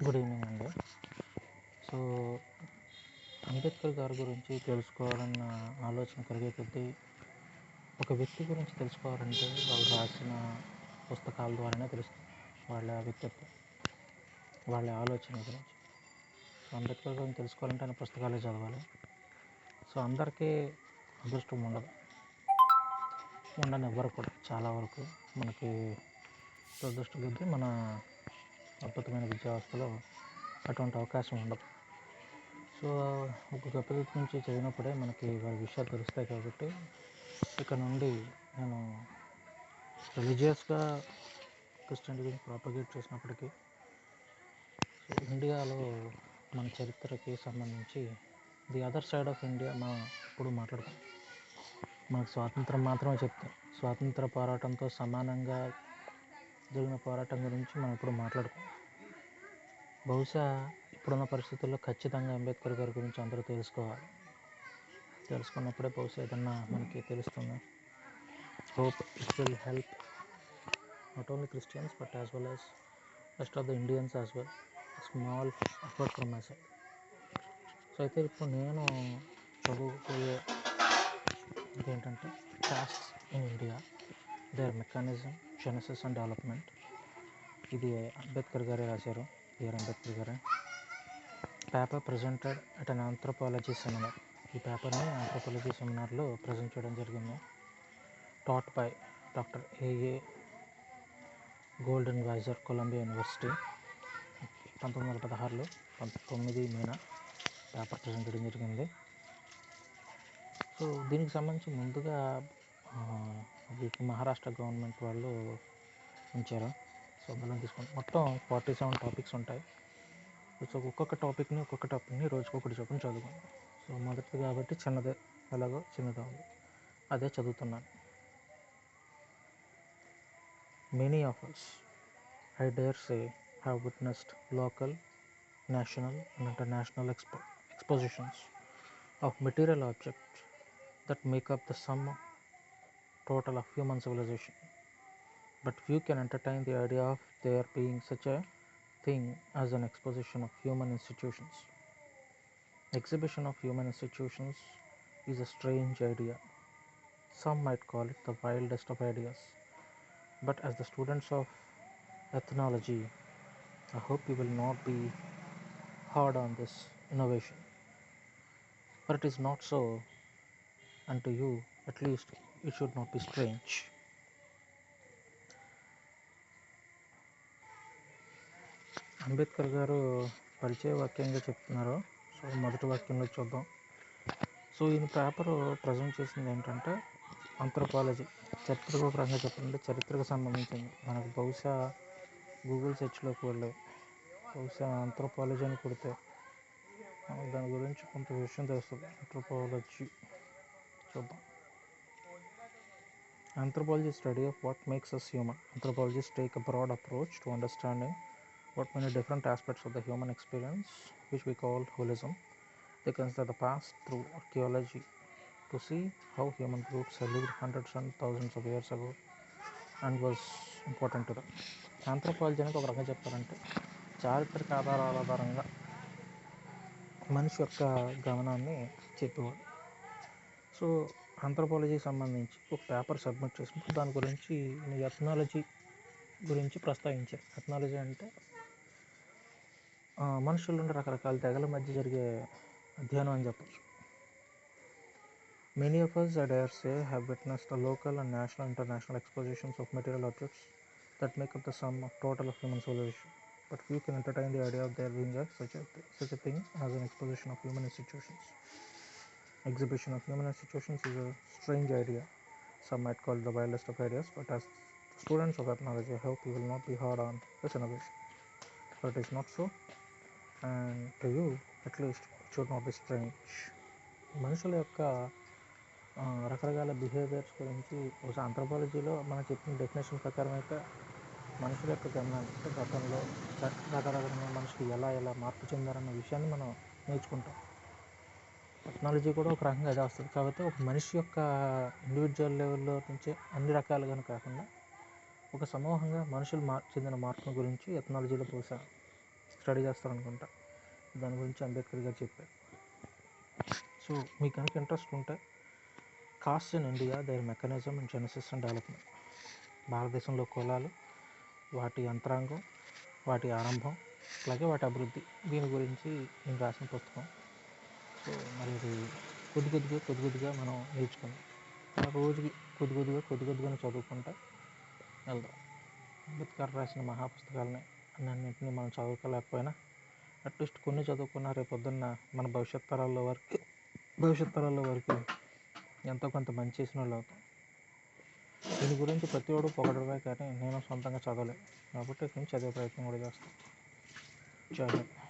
Good evening అండి. So Ambedkar గారి గురించి తెలుసుకోవాలన్న ఆలోచన కలిగే కొద్దీ ఒక వ్యక్తి గురించి తెలుసుకోవాలంటే వాళ్ళు రాసిన పుస్తకాల ద్వారానే తెలుస్తుంది వాళ్ళ వ్యక్తిత్వం, వాళ్ళ ఆలోచన గురించి. సో అంబేద్కర్ గురించి తెలుసుకోవాలంటే ఆయన పుస్తకాలే చదవాలి. సో అందరికీ అదృష్టం ఉండని ఎవ్వరు కూడా చాలా వరకు మనకి దురదృష్టం కొద్దీ మన అద్భుతమైన విద్యా వ్యవస్థలో అటువంటి అవకాశం ఉండదు. సో ఒక గొప్ప వ్యక్తి నుంచి చదివినప్పుడే మనకి వారి విషయాలు తెలుస్తాయి. కాబట్టి ఇక నుండి నేను రిలీజియస్గా క్రిస్టియన్ గురించి ప్రాపగేట్ చేసినప్పటికీ సో ఇండియాలో మన చరిత్రకి సంబంధించి the other side of India మనం ఇప్పుడు మాట్లాడుతాం. మనకు స్వాతంత్రం మాత్రమే చెప్తాం. స్వాతంత్ర పోరాటంతో సమానంగా జరిగిన పోరాటం గురించి మనం ఇప్పుడు మాట్లాడుకోం. బహుశా ఇప్పుడున్న పరిస్థితుల్లో ఖచ్చితంగా అంబేద్కర్ గారి గురించి అందరూ తెలుసుకున్నప్పుడే బహుశా ఏదన్నా మనకి తెలుస్తుంది. Hope it will help not only Christians but as well as rest of the Indians as well. Small effort from my side. So అయితే ఇప్పుడు నేను చదువుకోయే ఏంటంటే castes in India, their mechanism, genesis and development. ఇది అంబేద్కర్ గారే రాశారు, B R Ambedkar గారే. Paper presented at an anthropology seminar. ఈ పేపర్ని ఆంథ్రోపాలజీ సెమినార్లో ప్రజెంట్ చేయడం జరిగింది. Taught by doctor A A Goldenweiser, Columbia University. 1916లో 9 మేన పేపర్ ప్రజెంట్ చేయడం జరిగింది. సో దీనికి సంబంధించి ముందుగా మహారాష్ట్ర గవర్నమెంట్ వాళ్ళు ఉంచారు. సో అందులో తీసుకుంటే మొత్తం 47 టాపిక్స్ ఉంటాయి. సో ఒక్కొక్క టాపిక్ని రోజుకొకటి చొప్పున చదువుకుంటాం. సో మొదటిది కాబట్టి చిన్నదే, ఎలాగో చిన్నదే ఉంది, అదే చదువుతున్నాను. Many of us, I dare say, have witnessed local, national and international expositions of material objects that make up the sum total of human civilization. But few can entertain the idea of there being such a thing as an exposition of human institutions. Exhibition of human institutions is a strange idea. Some might call it the wildest of ideas. But as the students of ethnology, I hope you will not be hard on this innovation. For it is not so, and to you, at least, it should not be strange. Ambedkar గారు పరిచయ వాక్యంగా చెప్తున్నారు. So మొదటి వాక్యంలో చూద్దాం. So ఈయన paper present చేసింది ఏంటంటే anthropology, చరిత్రపరంగా చెప్పాలంటే చరిత్రకు సంబంధించింది. మనకు బహుశా గూగుల్ సెర్చ్లోకి వెళ్ళే బహుశా ఆంథ్రోపాలజీ అని కొడితే మనకు దాని గురించి కొంత విషయం తెలుస్తుంది. ఆంథ్రోపాలజీ చూద్దాం. Anthropology is study of what makes us human. Anthropologists take a broad approach to understanding what many different aspects of the human experience, which we call holism. They consider the past through archaeology to see how human groups have lived hundreds and thousands of years ago and was important to them. Anthropology అనేది ఒక రకంగా చెప్పాలంటే చారిత్రక ఆధారాల ఆధారంగా మనిషి యొక్క గమనాన్ని చెప్పేవాడు. సో ఆంథ్రోపాలజీకి సంబంధించి ఒక పేపర్ సబ్మిట్ చేసినప్పుడు దాని గురించి ఎథనాలజీ గురించి ప్రస్తావించారు. ఎథనాలజీ అంటే మనుషుల నుండి రకరకాల తెగల మధ్య జరిగే అధ్యయనం అని చెప్పచ్చు. Many of us, I dare say, have witnessed a local and national and international expositions of material objects that make up the sum of total of human civilization. But few can entertain the idea of there being such a thing as an exposition of human institutions. Exhibition of human institutions is a strange idea. Some might call it the wildest of ideas, but as students of ethnology, I hope you will not be hard on this innovation. But it is not so, and to you, at least, it should not be strange. మనుషుల యొక్క రకరకాల behaviours గురించి ఒక ఆంథ్రోపాలజీలో మనం చెప్పిన definition ప్రకారం అయితే మనుషుల యొక్క గమనాన్ని అంటే గతంలో రకరకాల మనుషులు ఎలా మార్పు చెందారన్న విషయాన్ని మనం నేర్చుకుంటాం. టెక్నాలజీ కూడా ఒక రకంగా అదే వస్తుంది. కాబట్టి ఒక మనిషి యొక్క ఇండివిజువల్ లెవెల్లో నుంచి అన్ని రకాలుగాను కాకుండా ఒక సమూహంగా మనుషులు చెందిన మార్పుల గురించి ఎథనాలజీలో బహుశా స్టడీ చేస్తారనుకుంటా. దాని గురించి అంబేద్కర్ గారు చెప్పారు. సో మీకు కనుక ఇంట్రెస్ట్ ఉంటే caste in India, their mechanism and genesis and development, భారతదేశంలో కులాలు, వాటి యంత్రాంగం, వాటి ఆరంభం, అలాగే వాటి అభివృద్ధి, దీని గురించి నేను రాసిన పుస్తకం. సో మరి ఇది కొద్దిగా మనం నేర్చుకుందాం. రోజుకి కొద్దిగానే చదువుకుంటా వెళ్దాం. అంబేద్కర్ రాసిన మహాపుస్తకాలని అన్నింటినీ మనం చదువుకోలేకపోయినా అట్లీస్ట్ కొన్ని చదువుకున్న రేపొద్దున్న మన భవిష్యత్ తరాల వరకు ఎంతో కొంత మంచి చేసిన వాళ్ళు అవుతాం. దీని గురించి ప్రతి ఒడు పొగడమే కానీ నేను సొంతంగా చదవలేదు కాబట్టి నేను చదివే ప్రయత్నం కూడా చేస్తాను. జై హింద్.